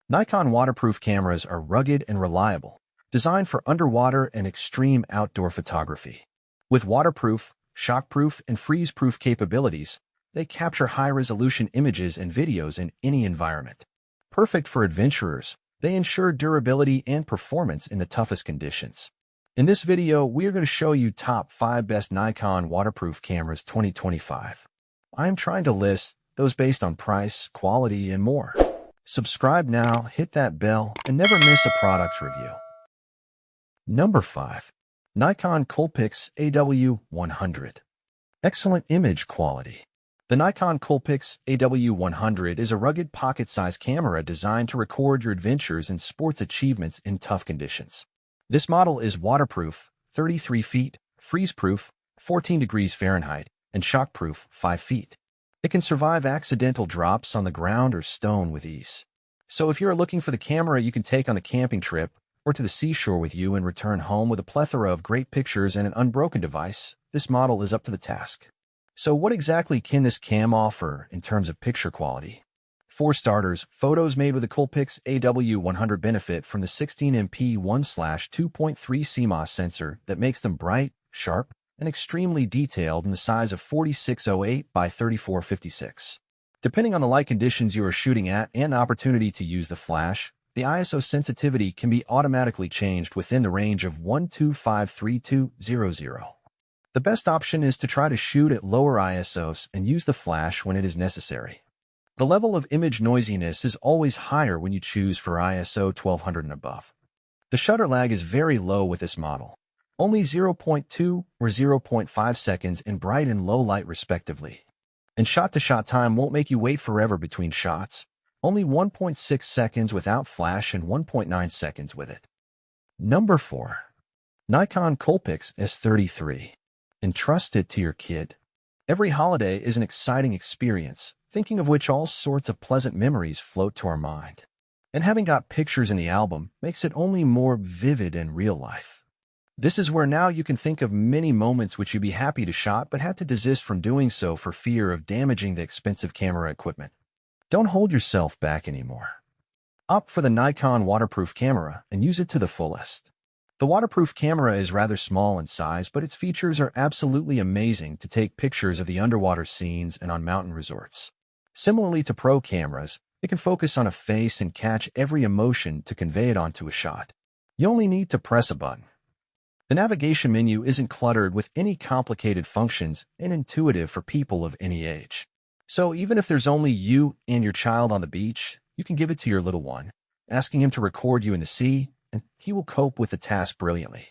Nikon waterproof cameras are rugged and reliable, designed for underwater and extreme outdoor photography. With waterproof, shockproof, and freeze-proof capabilities, they capture high-resolution images and videos in any environment. Perfect for adventurers, they ensure durability and performance in the toughest conditions. In this video, we are going to show you top 5 best Nikon waterproof cameras 2025. I am trying to list those based on price, quality, and more. Subscribe now, hit that bell, and never miss a product's review. Number 5. Nikon Coolpix AW100. Excellent image quality. The Nikon Coolpix AW100 is a rugged pocket-sized camera designed to record your adventures and sports achievements in tough conditions. This model is waterproof, 33 feet, freeze-proof, 14 degrees Fahrenheit, and shockproof, 5 feet. It can survive accidental drops on the ground or stone with ease. So if you're looking for the camera you can take on a camping trip or to the seashore with you and return home with a plethora of great pictures and an unbroken device, this model is up to the task. So what exactly can this cam offer in terms of picture quality? For starters, photos made with the Coolpix AW100 benefit from the 16MP 1/2.3 CMOS sensor that makes them bright, sharp, and extremely detailed in the size of 4608 by 3456. Depending on the light conditions you are shooting at and the opportunity to use the flash, the ISO sensitivity can be automatically changed within the range of 1253200. The best option is to try to shoot at lower ISOs and use the flash when it is necessary. The level of image noisiness is always higher when you choose for ISO 1200 and above. The shutter lag is very low with this model, only 0.2 or 0.5 seconds in bright and low light respectively. And shot-to-shot time won't make you wait forever between shots, only 1.6 seconds without flash and 1.9 seconds with it. Number 4. Nikon Coolpix S33. Entrust it to your kid. Every holiday is an exciting experience, thinking of which all sorts of pleasant memories float to our mind. And having got pictures in the album makes it only more vivid in real life. This is where now you can think of many moments which you'd be happy to shot but had to desist from doing so for fear of damaging the expensive camera equipment. Don't hold yourself back anymore. Opt for the Nikon waterproof camera and use it to the fullest. The waterproof camera is rather small in size, but its features are absolutely amazing to take pictures of the underwater scenes and on mountain resorts. Similarly to pro cameras, it can focus on a face and catch every emotion to convey it onto a shot. You only need to press a button. The navigation menu isn't cluttered with any complicated functions and intuitive for people of any age. So even if there's only you and your child on the beach, you can give it to your little one, asking him to record you in the sea, and he will cope with the task brilliantly.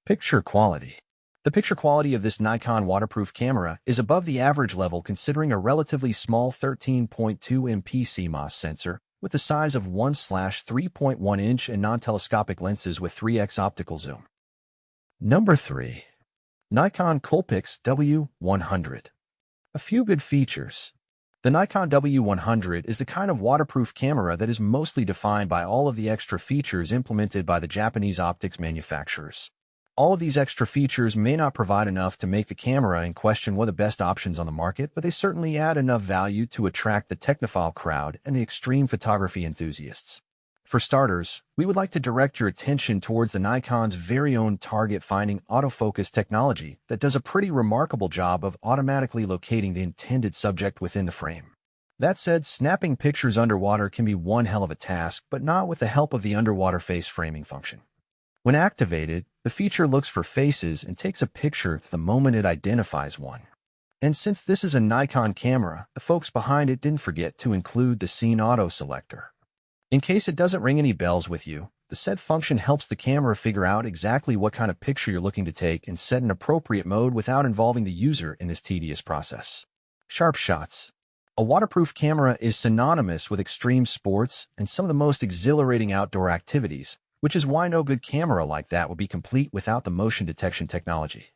Picture quality. The picture quality of this Nikon waterproof camera is above the average level considering a relatively small 13.2MP CMOS sensor with the size of 1/3.1 inch and non-telescopic lenses with 3x optical zoom. Number 3. Nikon Coolpix W100. A few good features. The Nikon W100 is the kind of waterproof camera that is mostly defined by all of the extra features implemented by the Japanese optics manufacturers. All of these extra features may not provide enough to make the camera in question one of the best options on the market, but they certainly add enough value to attract the technophile crowd and the extreme photography enthusiasts. For starters, we would like to direct your attention towards the Nikon's very own target-finding autofocus technology that does a pretty remarkable job of automatically locating the intended subject within the frame. That said, snapping pictures underwater can be one hell of a task, but not with the help of the underwater face framing function. When activated, the feature looks for faces and takes a picture the moment it identifies one. And since this is a Nikon camera, the folks behind it didn't forget to include the scene auto selector. In case it doesn't ring any bells with you, the said function helps the camera figure out exactly what kind of picture you're looking to take and set an appropriate mode without involving the user in this tedious process. Sharp shots. A waterproof camera is synonymous with extreme sports and some of the most exhilarating outdoor activities, which is why no good camera like that would be complete without the motion detection technology.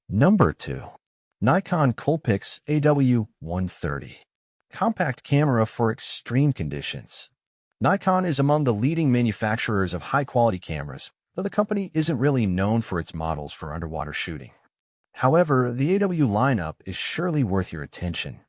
Number 2. Nikon Coolpix AW130. Compact camera for extreme conditions. Nikon is among the leading manufacturers of high-quality cameras, though the company isn't really known for its models for underwater shooting. However, the AW lineup is surely worth your attention.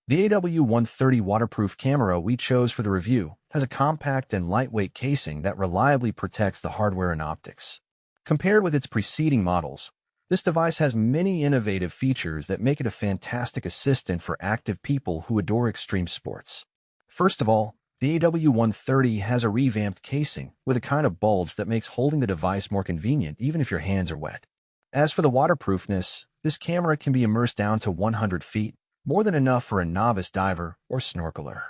The AW130 waterproof camera we chose for the review has a compact and lightweight casing that reliably protects the hardware and optics. Compared with its preceding models, this device has many innovative features that make it a fantastic assistant for active people who adore extreme sports. First of all, the AW130 has a revamped casing with a kind of bulge that makes holding the device more convenient even if your hands are wet. As for the waterproofness, this camera can be immersed down to 100 feet, more than enough for a novice diver or snorkeler.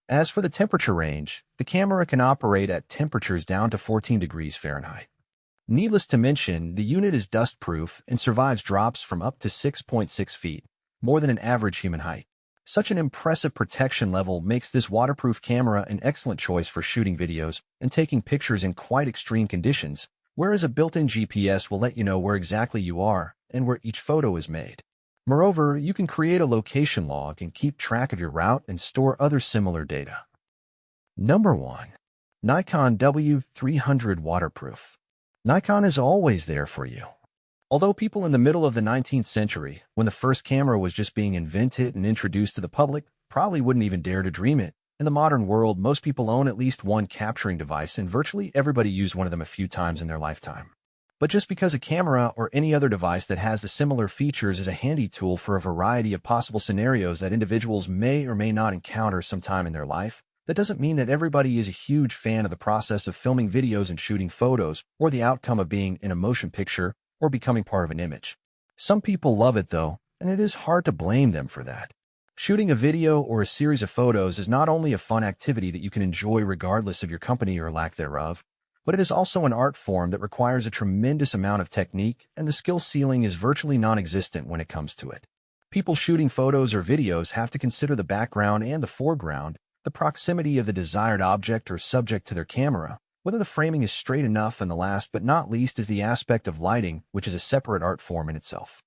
As for the temperature range, the camera can operate at temperatures down to 14 degrees Fahrenheit. Needless to mention, the unit is dust-proof and survives drops from up to 6.6 feet, more than an average human height. Such an impressive protection level makes this waterproof camera an excellent choice for shooting videos and taking pictures in quite extreme conditions, whereas a built-in GPS will let you know where exactly you are and where each photo is made. Moreover, you can create a location log and keep track of your route and store other similar data. Number 1. Nikon W300 Waterproof. Nikon is always there for you. Although people in the middle of the 19th century, when the first camera was just being invented and introduced to the public, probably wouldn't even dare to dream it, in the modern world, most people own at least one capturing device, and virtually everybody used one of them a few times in their lifetime. But just because a camera or any other device that has the similar features is a handy tool for a variety of possible scenarios that individuals may or may not encounter sometime in their life, that doesn't mean that everybody is a huge fan of the process of filming videos and shooting photos, or the outcome of being in a motion picture or becoming part of an image. Some people love it though, and it is hard to blame them for that. Shooting a video or a series of photos is not only a fun activity that you can enjoy regardless of your company or lack thereof, but it is also an art form that requires a tremendous amount of technique, and the skill ceiling is virtually non-existent when it comes to it. People shooting photos or videos have to consider the background and the foreground, the proximity of the desired object or subject to their camera, whether the framing is straight enough, and the last but not least is the aspect of lighting, which is a separate art form in itself.